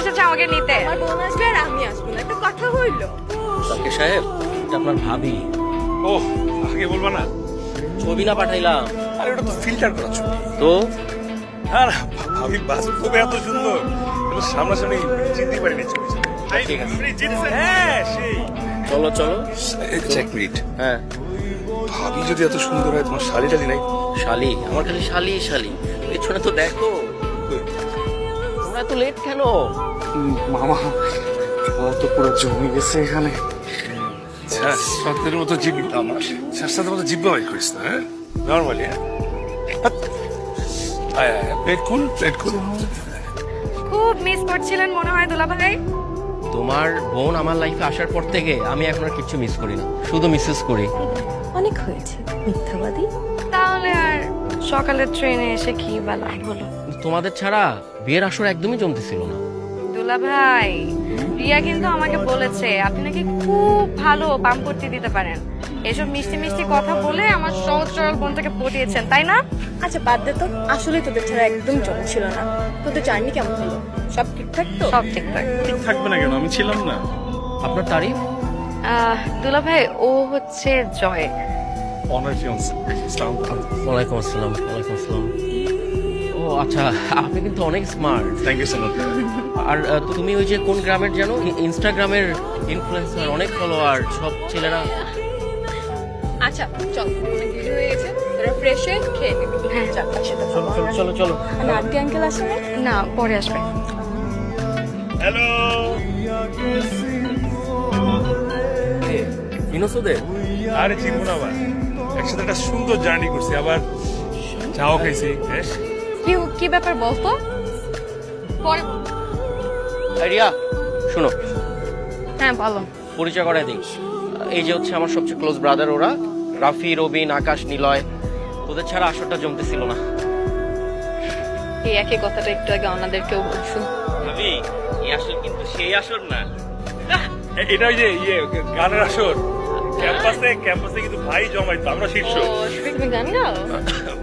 এসেছে আমাকে নিতে। আমার বোন আসবে আর আমি আসবো না, একটা কথা হইলো। সাকিব সাহেব, এটা আপনার ভাবি। ও আগে বলবা না? ছবি না পাঠাইলাম আরে ওটা তো ফিল্টার করা ছবি। তো? আর ভাবি বাস্তবে এত সুন্দর, এটা সামনাসামনি চিনতে পারিনি ছবি। ঠিক আছে। হ্যাঁ সেই। চলো চলো। এক মিনিট, হ্যাঁ। ভাবি যদি এত সুন্দর হয়, তোমার শাড়ি টালি নাই? শালি, আমার খালি শালি শালি। পেছনে তো দেখো। তোমরা এত লেট কেন? মামা আমার তো পুরো জমে গেছে এখানে। সত্যের মতো জিব্বা আমার সাথে মতো জিব্বা বাইর করিস না। হ্যাঁ নর্মালি। হ্যাঁ প্লেট খুল, প্লেট খুল। খুব মিস করছিলেন মনে হয় দুলাভাই। তোমার বোন আমার লাইফে আসার পর থেকে আমি এখন আর কিছু মিস করি না, শুধু মিসেস করি। অনেক হয়েছে মিথ্যাবাদী। তাহলে আর সকালের ট্রেনে এসে কি বা লাভ হলো? তোমাদের ছাড়া বিয়ের আসর একদমই জমতেছিল না। দুলাভাই, রিয়া কিন্তু আমাকে বলেছে আপনি নাকি খুব ভালো পাম করতে দিতে পারেন। এসব মিষ্টি মিষ্টি কথা বলে আমার সহজ সরল বোনটাকে পটিয়েছেন, তাই না? আচ্ছা বাদ দে তো, আসলে তোদের ছাড়া একদম জমছিল না। তোদের জার্নি কেমন হলো? সব ঠিকঠাক তো? সব ঠিকঠাক। ঠিক থাকবে না কেন? আমি ছিলাম না। আপনার তারিফ? দুলাভাই, ও হচ্ছে জয়। Honour fiancée. আসসালামু আলাইকুম। ওয়ালাইকুম আসসালাম। ওয়ালাইকুম আসসালাম। ও আচ্ছা, আপনি কিন্তু অনেক smart. Thank you so much. আর তুমি ওই যে কোন গ্রামের জানো, ইনস্টাগ্রামের ইনফ্লুয়েন্সার, অনেক ফলোয়ার, সব ছেলেরা। আচ্ছা চল, অনেক দেরি হয়ে গেছে, তোরা ফ্রেশ হয়ে খেয়ে নিবি। হ্যাঁ চল, একসাথে খাবো। চলো চলো চলো। আর আন্টি আঙ্কেল আসে না? না, পরে আসবে। হ্যালো। বিনোসুদে আরে চিনবো না আবার, একসাথে একটা সুন্দর জার্নি করছি, আবার চাও খাইছি। হ্যাঁ কি ব্যাপার বলতো? পরে রিয়া শোনো, হ্যাঁ বলো। পরিচয় করে দিই। এই যে হচ্ছে আমার সবচেয়ে ক্লোজ ব্রাদার, ওরা রাফি, রবিন, আকাশ, নিলয়। তোদের ছাড়া আসরটা জমতেছিল না। এই একই কথাটা একটু আগে ওনাদেরকেও বলছো। ভাবি, এই আসর কিন্তু সেই আসর না। এটা ওই যে গানের আসর। ক্যাম্পাসে কিন্তু ভাই জমাইতো, আমরা শীর্ষ। তুমি গান গাও?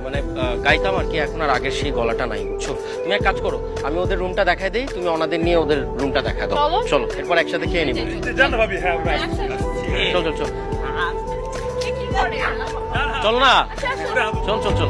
মানে গাইতাম আর কি, এখন আর আগের সেই গলাটা নাই, বুঝছো? তুমি এক কাজ করো, আমি ওদের রুমটা দেখাই দিই, তুমি ওনাদের নিয়ে ওদের রুমটা দেখা দাও। চলো। চলো, এরপর একসাথে খেয়ে নিবো। জানো ভাবি, হ্যাঁ আমরা আসছি। চল চল চল, চল না, চল চল চল।